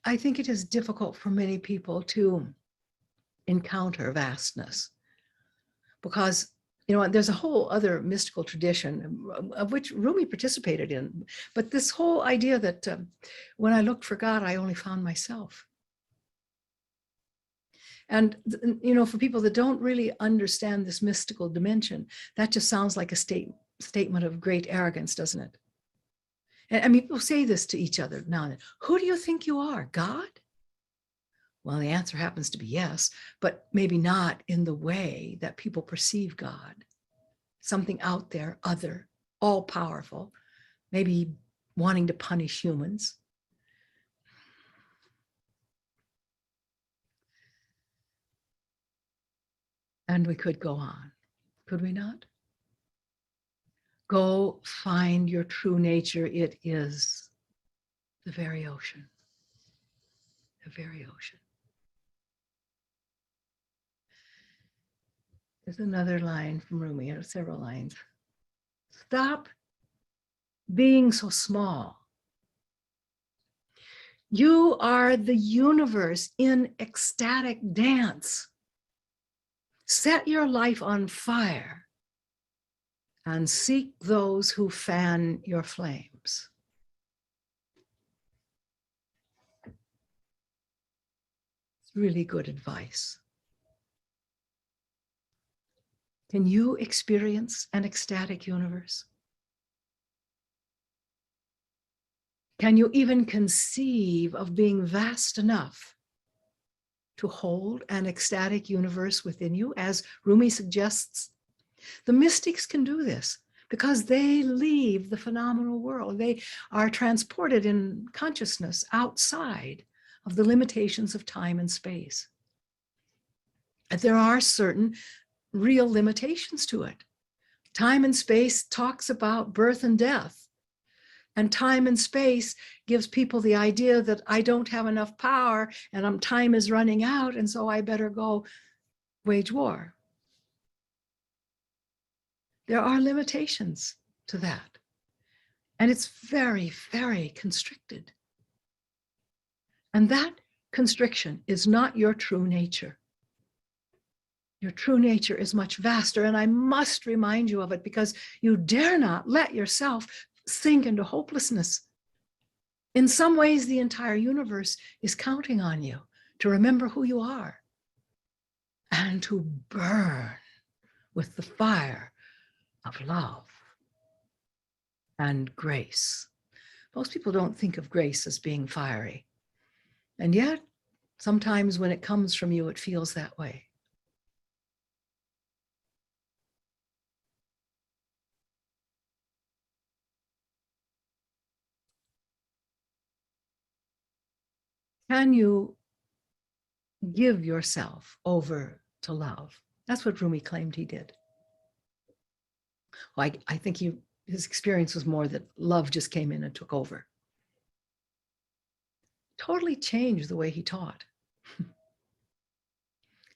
I think it is difficult for many people to encounter vastness because, you know, there's a whole other mystical tradition of which Rumi participated in, but this whole idea that when I looked for God, I only found myself. And, you know, for people that don't really understand this mystical dimension, that just sounds like a statement of great arrogance, doesn't it? And people say this to each other now and then. Who do you think you are, God? Well, the answer happens to be yes, but maybe not in the way that people perceive God. Something out there, other, all powerful, maybe wanting to punish humans. And we could go on, could we not? Go find your true nature. It is the very ocean, the very ocean. There's another line from Rumi, or several lines. Stop being so small. You are the universe in ecstatic dance. Set your life on fire and seek those who fan your flames. It's really good advice. Can you experience an ecstatic universe? Can you even conceive of being vast enough to hold an ecstatic universe within you, as Rumi suggests? The mystics can do this because they leave the phenomenal world. They are transported in consciousness outside of the limitations of time and space. And there are certain real limitations to it. Time and space talks about birth and death. And time and space gives people the idea that I don't have enough power and time is running out, and so I better go wage war. There are limitations to that. And it's very, very constricted. And that constriction is not your true nature. Your true nature is much vaster, and I must remind you of it because you dare not let yourself sink into hopelessness. In some ways, the entire universe is counting on you to remember who you are and to burn with the fire of love and grace. Most people don't think of grace as being fiery. And yet, sometimes when it comes from you, it feels that way. Can you give yourself over to love? That's what Rumi claimed he did. Well, I think his experience was more that love just came in and took over. Totally changed the way he taught.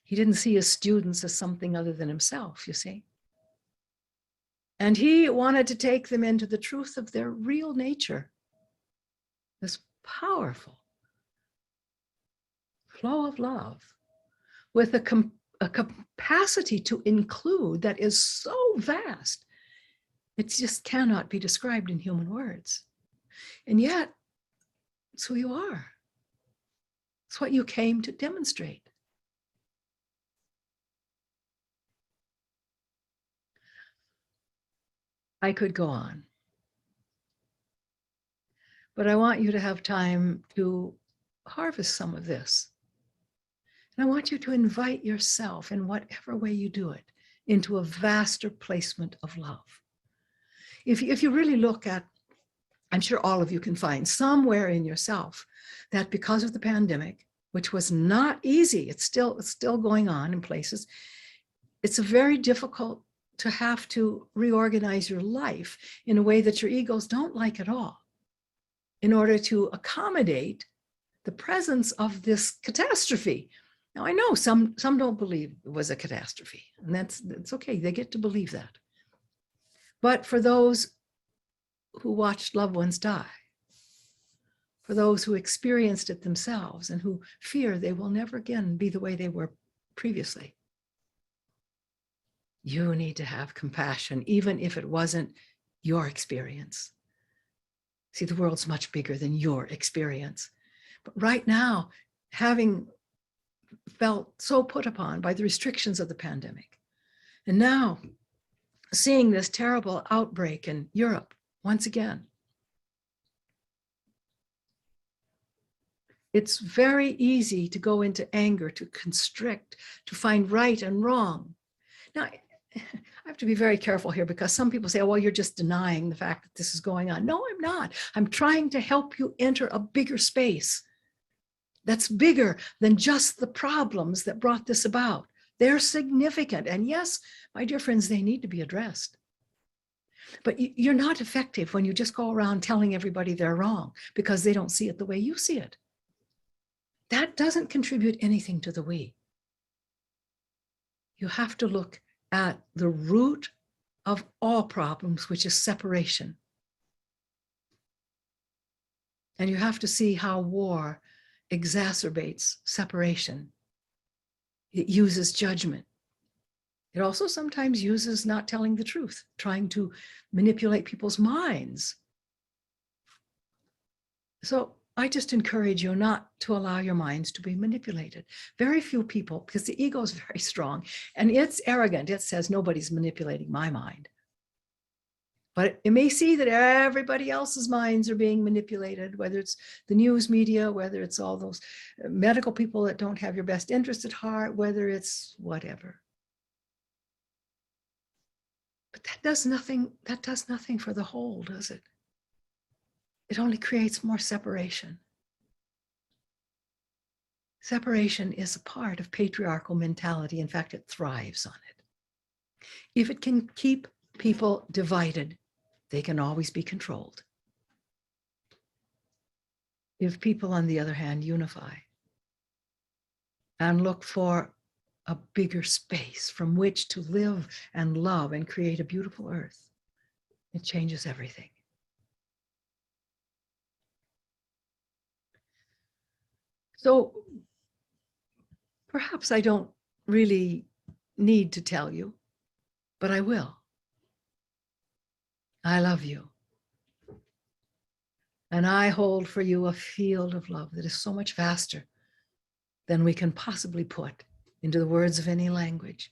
He didn't see his students as something other than himself, you see. And he wanted to take them into the truth of their real nature, this powerful flow of love with a capacity to include that is so vast, it just cannot be described in human words. And yet, it's who you are. It's what you came to demonstrate. I could go on, but I want you to have time to harvest some of this. And I want you to invite yourself, in whatever way you do it, into a vaster placement of love. If you really look at, I'm sure all of you can find somewhere in yourself that because of the pandemic, which was not easy, it's still going on in places, it's very difficult to have to reorganize your life in a way that your egos don't like at all, in order to accommodate the presence of this catastrophe. Now, I know some don't believe it was a catastrophe, and that's okay. They get to believe that. But for those who watched loved ones die, for those who experienced it themselves and who fear they will never again be the way they were previously. You need to have compassion, even if it wasn't your experience. See, the world's much bigger than your experience. But right now, having felt so put upon by the restrictions of the pandemic, and now seeing this terrible outbreak in Europe once again, it's very easy to go into anger, to constrict, to find right and wrong. Now, I have to be very careful here because some people say, oh, well, you're just denying the fact that this is going on. No, I'm not. I'm trying to help you enter a bigger space that's bigger than just the problems that brought this about. They're significant. And yes, my dear friends, they need to be addressed. But you're not effective when you just go around telling everybody they're wrong because they don't see it the way you see it. That doesn't contribute anything to the we. You have to look at the root of all problems, which is separation. And you have to see how war exacerbates separation. It uses judgment. It also sometimes uses not telling the truth, trying to manipulate people's minds. So I just encourage you not to allow your minds to be manipulated. Very few people, because the ego is very strong and it's arrogant. It says nobody's manipulating my mind. But it may see that everybody else's minds are being manipulated, whether it's the news media, whether it's all those medical people that don't have your best interest at heart, whether it's whatever. But that does nothing for the whole, does it? It only creates more separation. Separation is a part of patriarchal mentality. In fact, it thrives on it. If it can keep people divided, they can always be controlled. If people, on the other hand, unify and look for a bigger space from which to live and love and create a beautiful earth, it changes everything. So perhaps I don't really need to tell you, but I will. I love you. And I hold for you a field of love that is so much vaster than we can possibly put into the words of any language.